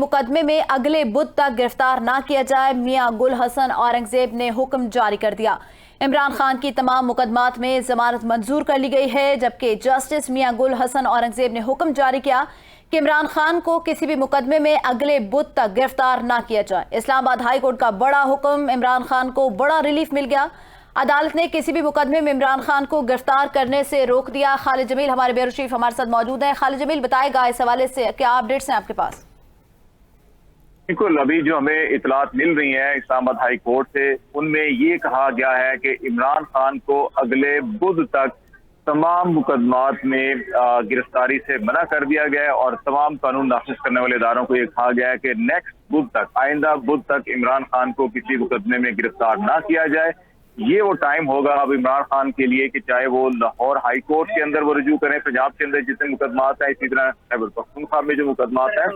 मुकदमे में अगले बुध तक गिरफ्तार ना किया जाए, मियां गुल हसन औरंगजेब ने हुक्म जारी कर दिया। इमरान खान की तमाम मुकदमात में जमानत मंजूर कर ली गई है, जबकि जस्टिस मियां गुल हसन औरंगजेब ने हुक्म जारी किया कि इमरान खान को किसी भी मुकदमे में अगले बुध तक गिरफ्तार ना किया जाए। इस्लामाबाद हाई कोर्ट का बड़ा हुक्म, इमरान खान को बड़ा रिलीफ मिल गया। अदालत ने किसी भी मुकदमे में इमरान खान को गिरफ्तार करने से रोक दिया। खालिद जमील हमारे ब्यूरो चीफ हमारे साथ मौजूद हैं। खालिद जमील, बताएगा इस हवाले से क्या अपडेट्स हैं आपके पास? बिल्कुल, अभी जो हमें इतलात मिल रही है इस्लामाबाद हाई कोर्ट से, उनमें ये कहा गया है कि इमरान खान को अगले बुध तक तमाम मुकदमात में गिरफ्तारी से मना कर दिया गया है और तमाम कानून नाफिज करने वाले इदारों को ये कहा गया है कि नेक्स्ट बुध तक, आइंदा बुध तक इमरान खान को किसी मुकदमे में गिरफ्तार ना किया जाए। ये वो टाइम होगा अब इमरान खान के लिए कि चाहे वो लाहौर हाई कोर्ट के अंदर वो रजू करें, पंजाब के अंदर जितने मुकदमात हैं, इसी तरह खैबर पख्तूनख्वा में जो मुकदमात हैं,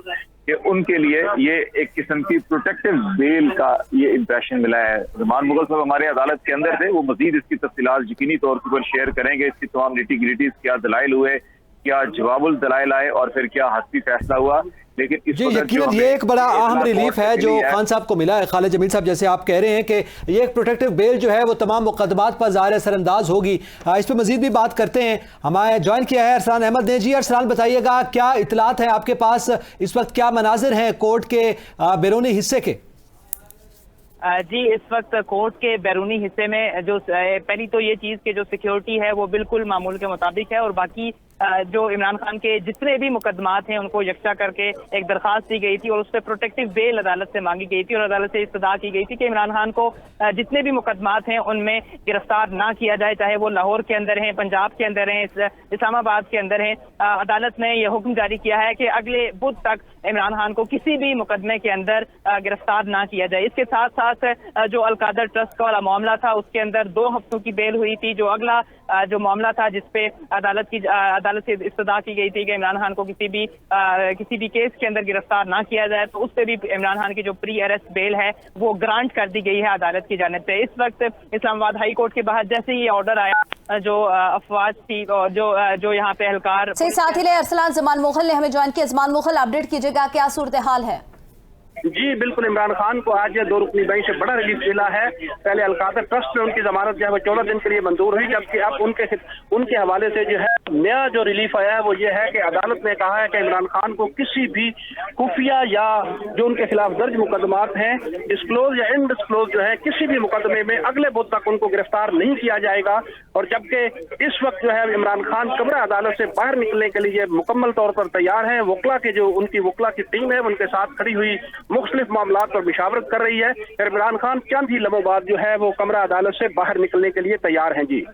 कि उनके लिए ये एक किस्म की प्रोटेक्टिव बेल का ये इंप्रेशन मिला है। रहमान मुगल साहब हमारे अदालत के अंदर थे, वो मजीद इसकी तफसीलात यकीनी तौर पर शेयर करेंगे। इसकी तमाम निटी ग्रिटीज, क्या दलाइल हुए, क्या जवाबुल दलाइल आए और फिर क्या हस्ती फैसला हुआ। लेकिन जी यकीनन ये एक बड़ा अहम रिलीफ है जो खान साहब को मिला है। खालिद जमील साहब, जैसे आप कह रहे हैं कि ये एक प्रोटेक्टिव बेल जो है वो तमाम मुकदमात पर ज़ाहिर सरअंदाज होगी। इस पर मजीद भी बात करते हैं। हमारे ज्वाइन किया है अरसलान अहमद ने। जी अरसलान, बताइएगा क्या इतलात है आपके पास, इस वक्त क्या मनाजिर हैं कोर्ट के बैरूनी हिस्से के? जी, इस वक्त कोर्ट के बैरूनी हिस्से में जो पहली तो ये चीज़ कि जो सिक्योरिटी है वो बिल्कुल मामूल के मुताबिक है और बाकी जो इमरान खान के जितने भी मुकदमात हैं उनको यकजा करके एक दरखास्त दी गई थी और उस पर प्रोटेक्टिव बेल अदालत से मांगी गई थी और अदालत से इस्तदा की गई थी कि इमरान खान को जितने भी मुकदमात हैं उनमें गिरफ्तार ना किया जाए, चाहे वो लाहौर के अंदर हैं, पंजाब के अंदर हैं, इस्लामाबाद के अंदर हैं। अदालत ने यह हुक्म जारी किया है कि अगले बुध तक इमरान खान को किसी भी मुकदमे के अंदर गिरफ्तार ना किया जाए। इसके साथ साथ जो अलकादर ट्रस्ट का वाला मामला था उसके अंदर 2 हफ्तों की बेल हुई थी। जो अगला जो मामला था जिसपे अदालत से इस्तदा की गई थी कि इमरान खान को किसी भी केस के अंदर गिरफ्तार ना किया जाए, तो उस पर भी इमरान खान की जो प्री अरेस्ट बेल है वो ग्रांट कर दी गई है अदालत की जानिब से। इस वक्त इस्लामाबाद हाई कोर्ट के बाहर जैसे ही ये ऑर्डर आया, जो अफवाज थी और जो यहाँ पे एहलकार साथ ही अरसलान जमान मुगल ने हमें ज्वाइन किया। जमान मुगल, अपडेट कीजिएगा, क्या सूरत हाल है? जी बिल्कुल, इमरान खान को आज 2 रुकनी बेंच से बड़ा रिलीफ मिला है। पहले अलकादर ट्रस्ट में उनकी जमानत जो है वो 14 दिन के लिए मंजूर हुई, जबकि अब उनके हवाले से जो है नया जो रिलीफ आया है वो ये है कि अदालत ने कहा है कि इमरान खान को किसी भी खुफिया या जो उनके खिलाफ दर्ज मुकदमात हैं, डिस्क्लोज या इनडिस्क्लोज जो है, किसी भी मुकदमे में अगले बुध तक उनको गिरफ्तार नहीं किया जाएगा। और जबकि इस वक्त जो है इमरान खान कमरा अदालत से बाहर निकलने के लिए मुकम्मल तौर पर तैयार है। वकला के जो उनकी वकला की टीम है उनके साथ खड़ी हुई मुख्तलिफ मामलात पर मुशावरत कर रही है। इमरान खान चंद ही लम्हों बाद जो है वो कमरा अदालत से बाहर निकलने के लिए तैयार हैं। जी